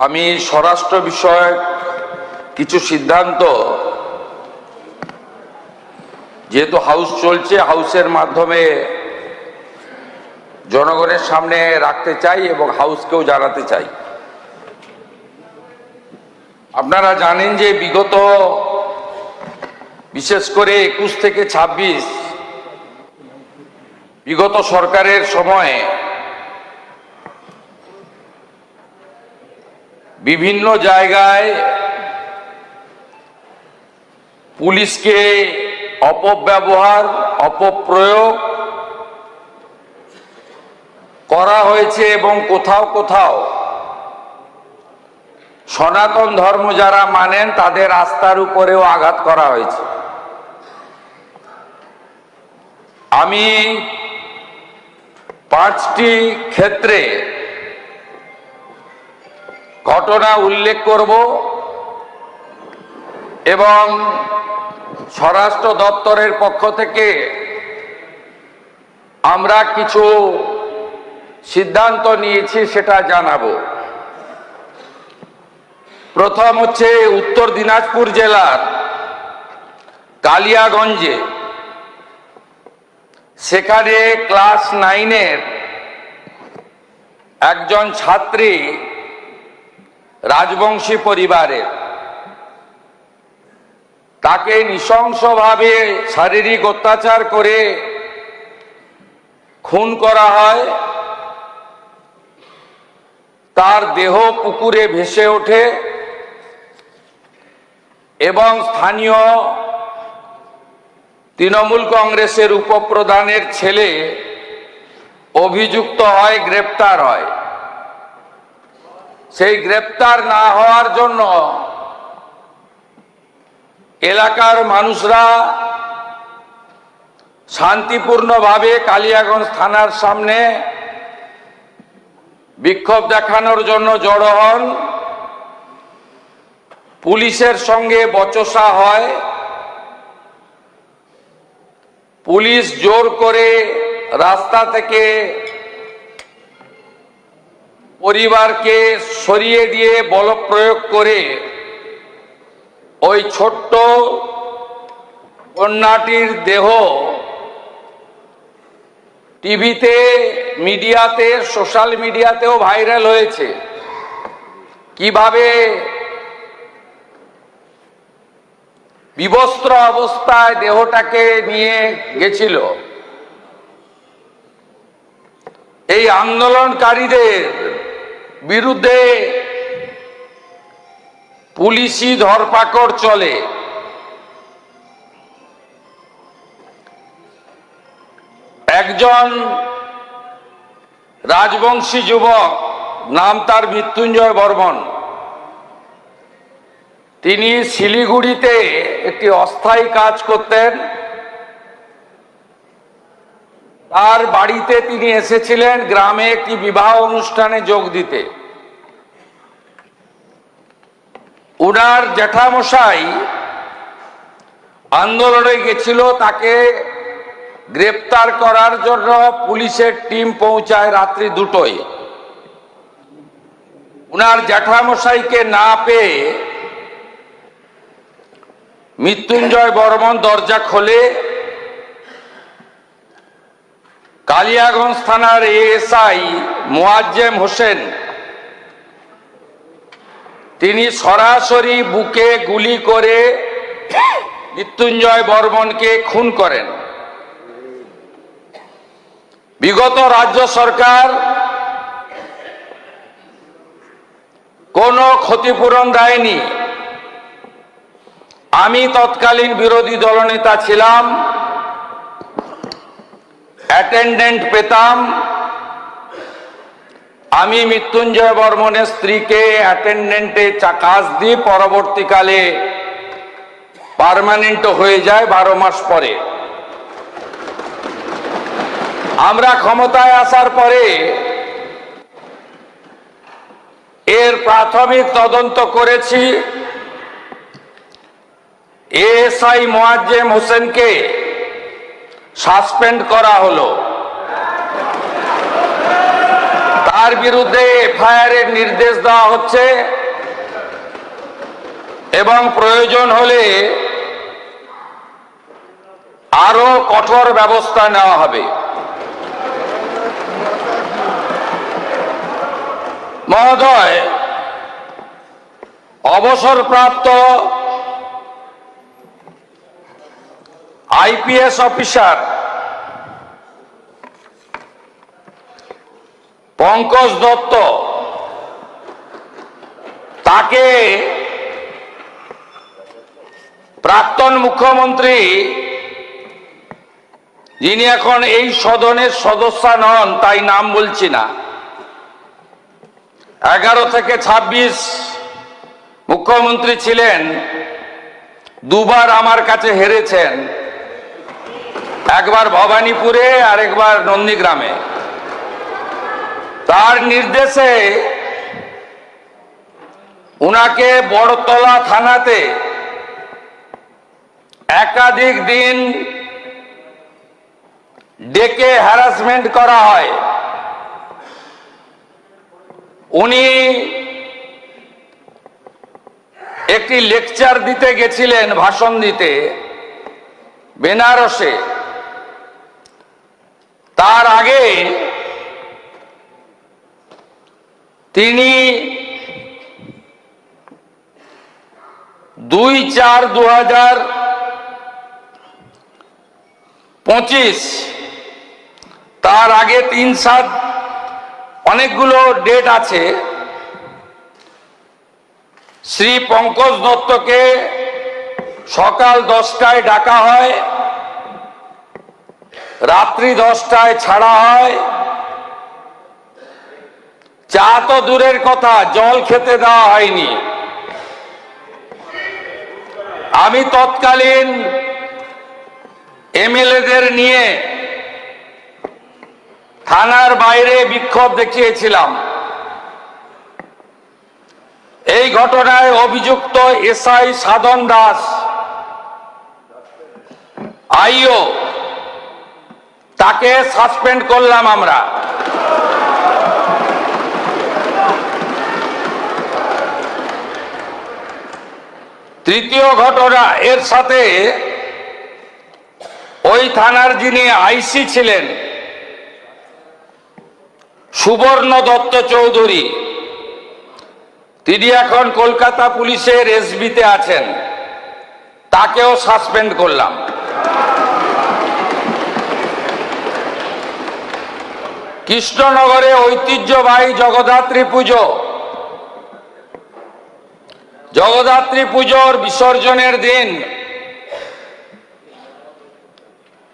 আমি স্বরাষ্ট্র বিষয়ক কিছু সিদ্ধান্ত যেহেতু হাউস চলছে, হাউসের মাধ্যমে জনগণের সামনে রাখতে চাই এবং হাউসকেও জানাতে চাই। আপনারা জানেন যে বিগত বিশেষ করে 21 থেকে 26 বিগত সরকারের সময়ে বিভিন্ন জায়গায় পুলিশকে অপব্যবহার, অপপ্রয়োগ করা হয়েছে এবং কোথাও কোথাও সনাতন ধর্ম যারা মানেন তাদের আস্থার উপরেও আঘাত করা হয়েছে। আমি 5টি ক্ষেত্রে ঘটনা উল্লেখ করব এবং স্বরাষ্ট্র দপ্তরের পক্ষ থেকে আমরা কিছু সিদ্ধান্ত নিয়েছি সেটা জানাবো। প্রথম হচ্ছে উত্তর দিনাজপুর জেলার কালিয়াগঞ্জে, সেখানে ক্লাস 9-এর একজন ছাত্রী রাজবংশী পরিবারের, তাকে নৃশংসভাবে শারীরিক অত্যাচার করে খুন করা হয়। তার দেহ পুকুরে ভেসে ওঠে এবং স্থানীয় তৃণমূল কংগ্রেসের উপপ্রধানের ছেলে অভিযুক্ত হয়, গ্রেপ্তার হয়। সেই গ্রেপ্তার না হওয়ার জন্য এলাকার মানুষরা শান্তিপূর্ণভাবে কালিয়াগঞ্জ থানার সামনে বিক্ষোভ দেখানোর জন্য জড়ো হন। পুলিশের সঙ্গে বচসা হয়, পুলিশ জোর করে রাস্তা থেকে পরিবারকে সরিয়ে দিয়ে বলপ্রয়োগ করে ওই ছোট্ট কন্যাটির দেহ টিভিতে, মিডিয়াতে, সোশ্যাল মিডিয়াতেও ভাইরাল হয়েছে। কিভাবে বিবস্ত্র অবস্থায় দেহটাকে নিয়ে গেছিল। এই আন্দোলনকারীদের বিরুদ্ধে পুলিশি ধরপাকড় চলে। একজন রাজবংশী যুবক, নাম তার মৃত্যুঞ্জয় বর্মন, তিনি শিলিগুড়িতে একটি অস্থায়ী কাজ করতেন। তার বাড়িতে তিনি এসেছিলেন গ্রামে একটি বিবাহ অনুষ্ঠানে যোগ দিতে। উনার জ্যাঠামশাই আন্দোলনে গেছিল, তাকে গ্রেপ্তার করার জন্য পুলিশের টিম পৌঁছায় রাত্রি 2টোয়। উনার জ্যাঠামশাইকে না পেয়ে মৃত্যুঞ্জয় বর্মন দরজা খোলে। কালিয়াগঞ্জ থানার এএসআই মোয়াজ্জেম হোসেন, তিনি সরাসরি বুকে গুলি করে মৃত্যুঞ্জয় বর্মনকে খুন করেন। বিগত রাজ্য সরকার কোনো ক্ষতিপূরণ দেয়নি। আমি তৎকালীন বিরোধী দলনেতা ছিলাম, অ্যাটেন্ডেন্ট পেতাম। আমি মৃত্যুঞ্জয় বর্মনের স্ত্রীকে অ্যাটেন্ডেন্টে কাজ দিই, পরবর্তীকালে পার্মানেন্ট হয়ে যায় 12 মাস পরে। আমরা ক্ষমতায় আসার পরে এর প্রাথমিক তদন্ত করেছি। এএসআই মোয়াজ্জেম হোসেনকে সাসপেন্ড করা হলো। যার বিরুদ্ধে এফআইআর এর নির্দেশ দেওয়া হচ্ছে এবং প্রয়োজন হলে আরো কঠোর ব্যবস্থা নেওয়া হবে। মহোদয়, অবসরপ্রাপ্ত আইপিএস অফিসার পঙ্কজ দত্ত, তাকে প্রাক্তন মুখ্যমন্ত্রী, যিনি এখন এই সদনের সদস্য নন তাই নাম বলছি না, 11 থেকে 26 মুখ্যমন্ত্রী ছিলেন, দুবার আমার কাছে হেরেছেন, একবার ভবানীপুরে আর একবার নন্দীগ্রামে। তার নির্দেশে উনাকে বড়তলা থানাতে একাধিক দিন ডেকে হ্যারাসমেন্ট করা হয়। উনি একটি লেকচার দিতে গেছিলেন, ভাষণ দিতে বেনারসে। তার আগে তিনি 2/4/2025, তার আগে 3/7, অনেকগুলো ডেট আছে, শ্রী পঙ্কজ দত্তকে সকাল 10টায় ডাকা হয়, রাত্রি 10টায় ছাড়া হয়। চা তো দূরের কথা, জল খেতে দেওয়া হয়নি। আমি তৎকালীন এমএলএদের নিয়ে থানার বাইরে বিক্ষোভ দেখিয়েছিলাম। এই ঘটনায় অভিযুক্ত এসআই সাধন দাস, আইও, তাকে সাসপেন্ড করলাম আমরা। তৃতীয় ঘটনা, এর সাথে ওই থানার যিনি আইসি ছিলেন সুবর্ণ দত্ত চৌধুরী, তিনি এখন কলকাতা পুলিশের এসবিতে আছেন, তাকেও সাসপেন্ড করলাম। কৃষ্ণনগরে ঐতিহ্যবাহী জগদ্ধাত্রী পুজো, জগদ্ধাত্রী পুজোর বিসর্জনের দিন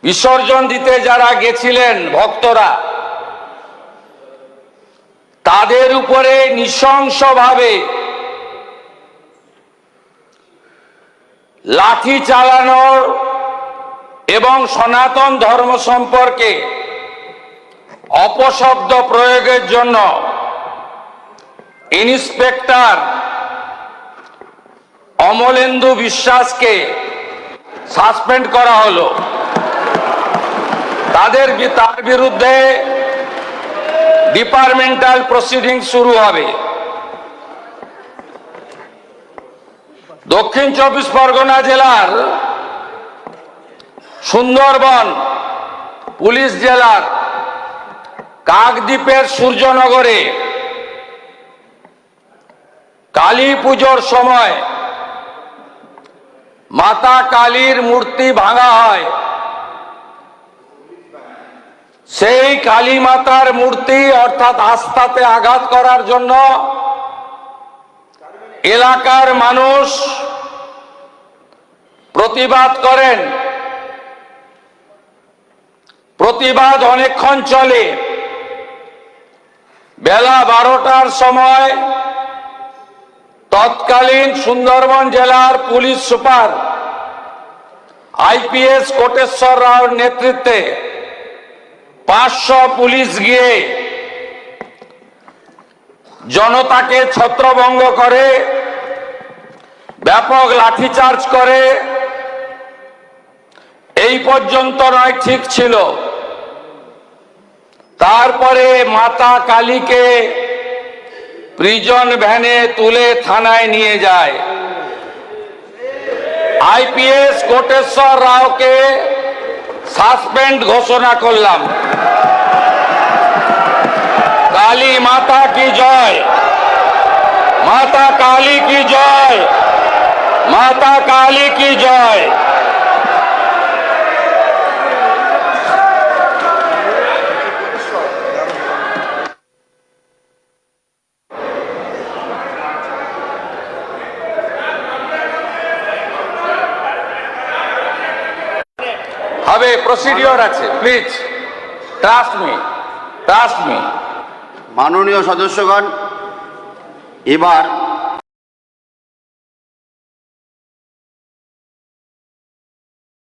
বিসর্জন দিতে যারা গেছিলেন ভক্তরা, তাদের উপরে নৃশংসভাবে লাঠি চালানোর এবং সনাতন ধর্ম সম্পর্কে অপশব্দ প্রয়োগের জন্য ইন্সপেক্টর অমলেন্দু বিশ্বাসকে সাসপেন্ড করা হলো। তার বিরুদ্ধে ডিপার্টমেন্টাল প্রসিডিং শুরু হবে। দক্ষিণ 24 পরগনা জেলার সুন্দরবন পুলিশ জেলার কাকদ্বীপের সূর্যনগরে কালী পুজোর সময় মাতা কালীর মূর্তি ভাঙা হয়। সেই কালী মাতার মূর্তি অর্থাৎ আস্থাতে আঘাত করার জন্য এলাকার মানুষ প্রতিবাদ করেন। প্রতিবাদ অনেকক্ষণ চলে। বেলা 12টার সময় তৎকালীন সুন্দরবন জেলার পুলিশ সুপার আইপিএস কোটেশ্বর রাওর নেতৃত্বে 500 পুলিশ গিয়ে জনতাকে ছত্রভঙ্গ করে, ব্যাপক লাঠিচার্জ করে। এই পর্যন্ত নয়, ঠিক ছিল, তারপরে মাতা কালীকে প্রিজন ভ্যানে তুলে থানায় নিয়ে যায়। আইপিএস কোটেশ্বর রাওকে সাসপেন্ড ঘোষণা করলাম। কালী মাতা কি জয়, মাতা কালী কি জয়, মাতা কালী কি জয়। হবে প্রসিডিওর আছে, please trust me, trust me. মাননীয় সদস্যগণ, এবার